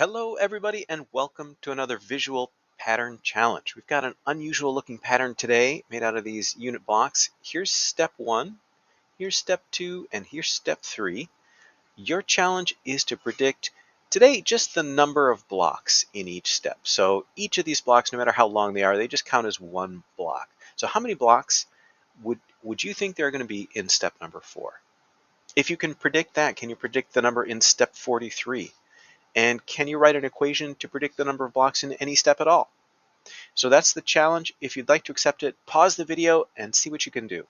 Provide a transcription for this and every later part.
Hello everybody and welcome to another visual pattern challenge. We've got an unusual looking pattern today made out of these unit blocks. Here's step 1, here's step 2, and here's step 3. Your challenge is to predict today just the number of blocks in each step. So each of these blocks, no matter how long they are, they just count as one block. So how many blocks would you think there are going to be in step number 4? If you can predict that, can you predict the number in step 43? And can you write an equation to predict the number of blocks in any step at all? So that's the challenge. If you'd like to accept it, pause the video and see what you can do.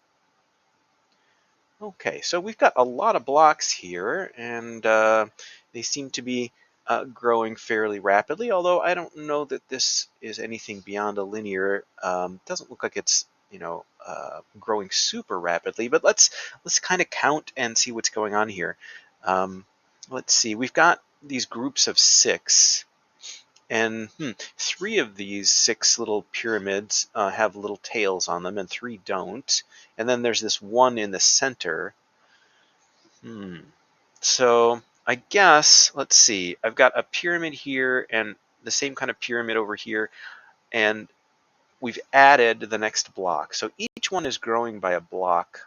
Okay, so we've got a lot of blocks here, and they seem to be growing fairly rapidly, although I don't know that this is anything beyond a linear. Doesn't look like it's growing super rapidly, but let's kind of count and see what's going on here. Let's see, we've got these groups of 6. And 3 of these 6 little pyramids have little tails on them, and 3 don't. And then there's this one in the center. So I guess, let's see, I've got a pyramid here and the same kind of pyramid over here, and we've added the next block. So each one is growing by a block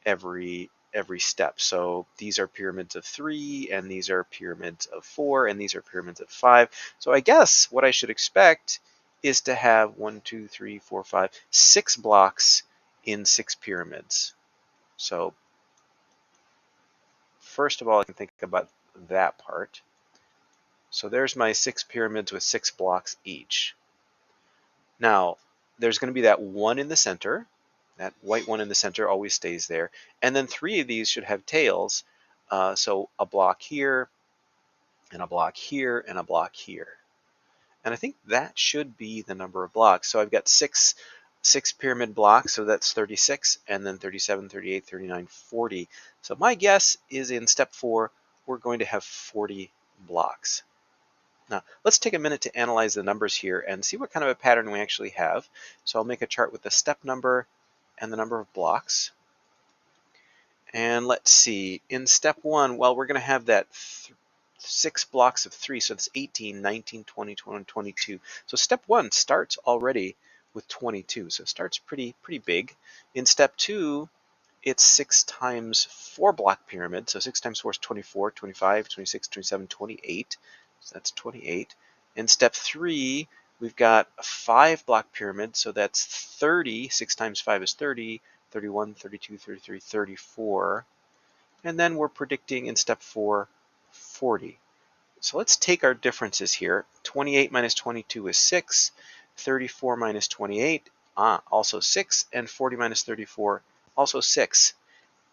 every step. So these are pyramids of 3, and these are pyramids of 4, and these are pyramids of 5. So I guess what I should expect is to have 1, 2, 3, 4, 5, 6 blocks in 6 pyramids. So first of all, I can think about that part. So there's my 6 pyramids with 6 blocks each. Now, there's going to be that one in the center. That white one in the center always stays there. And then 3 of these should have tails. So a block here, and a block here, and a block here. And I think that should be the number of blocks. So I've got six pyramid blocks, so that's 36, and then 37, 38, 39, 40. So my guess is in step 4, we're going to have 40 blocks. Now, let's take a minute to analyze the numbers here and see what kind of a pattern we actually have. So I'll make a chart with the step number and the number of blocks. And let's see, in step 1, well, we're going to have that 6 blocks of 3, so that's 18, 19, 20, 21, 22. So step 1 starts already with 22, so it starts pretty big. In step 2, it's 6 times 4 block pyramid, so 6 times 4 is 24, 25, 26, 27, 28. So that's 28. In step 3, we've got a 5 block pyramid, so that's 30. 6 times 5 is 30, 31, 32, 33, 34. And then we're predicting in step 4, 40. So let's take our differences here. 28 minus 22 is 6. 34 minus 28, also 6. And 40 minus 34, also 6.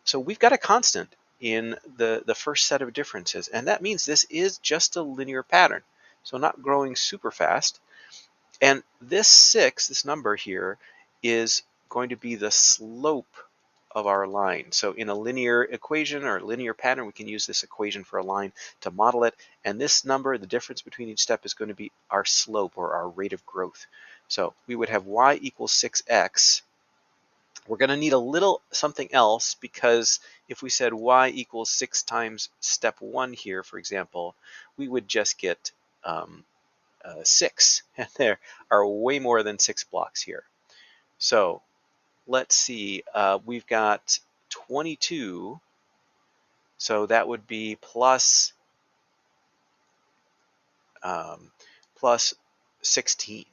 So we've got a constant in the first set of differences, and that means this is just a linear pattern, so not growing super fast. And this 6, this number here, is going to be the slope of our line. So in a linear equation or a linear pattern, we can use this equation for a line to model it, and this number, the difference between each step, is going to be our slope or our rate of growth. So we would have y equals 6x. We're going to need a little something else, because if we said y equals 6 times step 1 here, for example, we would just get 6. And there are way more than 6 blocks here. So let's see, we've got 22. So that would be plus 16.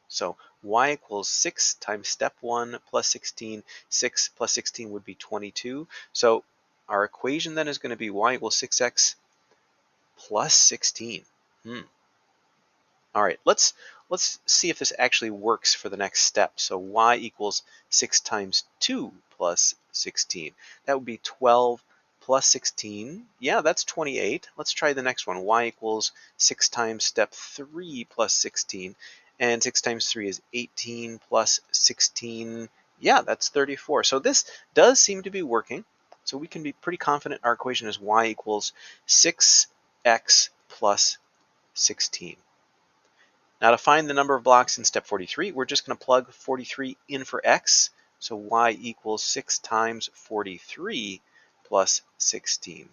So y equals 6 times step 1 plus 16. 6 plus 16 would be 22. So our equation then is going to be y equals 6x plus 16. All right, let's see if this actually works for the next step. So y equals 6 times 2 plus 16. That would be 12 plus 16. Yeah, that's 28. Let's try the next one. Y equals 6 times step 3 plus 16. And 6 times 3 is 18 plus 16. Yeah, that's 34. So this does seem to be working. So we can be pretty confident our equation is y equals 6x plus 16. Now to find the number of blocks in step 43, we're just going to plug 43 in for x. So y equals 6 times 43 plus 16.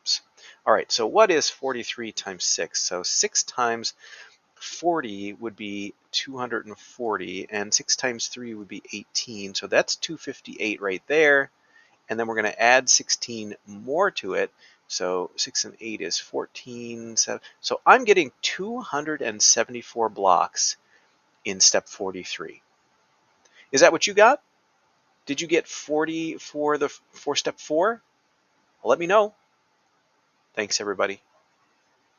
steps. All right, so what is 43 times 6? So 6 times 40 would be 240, and 6 times 3 would be 18. So that's 258 right there. And then we're going to add 16 more to it. So 6 and 8 is 14. So I'm getting 274 blocks in step 43. Is that what you got? Did you get 40 for step 4? Let me know. Thanks, everybody.